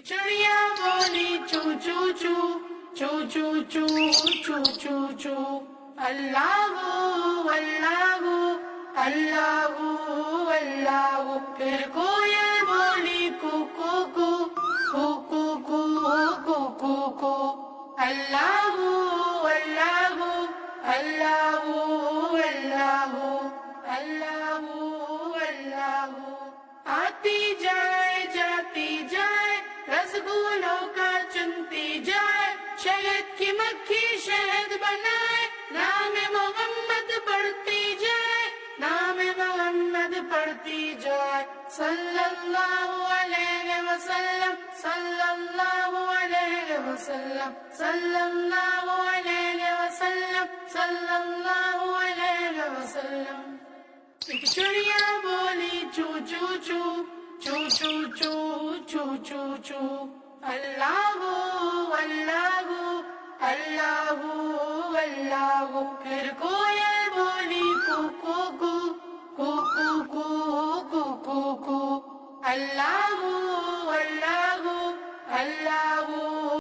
چڑیا بولی چو چو چو چو چو چو چو چو چو اللہ اللہ اللہ اللہ پھر کوئل بولی کو کو کو کو کو کو کو کو کو اللہ اللہ اللہ اللہ اللہ اللہ آتی جائے جاتی جائے رسگولوں کا چنتی جائے شہد کی مکھی شہد بنائے نام محمد پڑھتی جائے نام محمد پڑھتی جائے صلی اللہ علیہ وسلم صلی اللہ علیہ وسلم صلی اللہ علیہ وسلم صلی اللہ علیہ وسلم ایک چڑیا بولی چو چو چو چو چو چو چو چو چو اللہ اللہ اللہ اللہ پھر کوئل بولی کو کو کو کو کو کو کو کو کو اللہ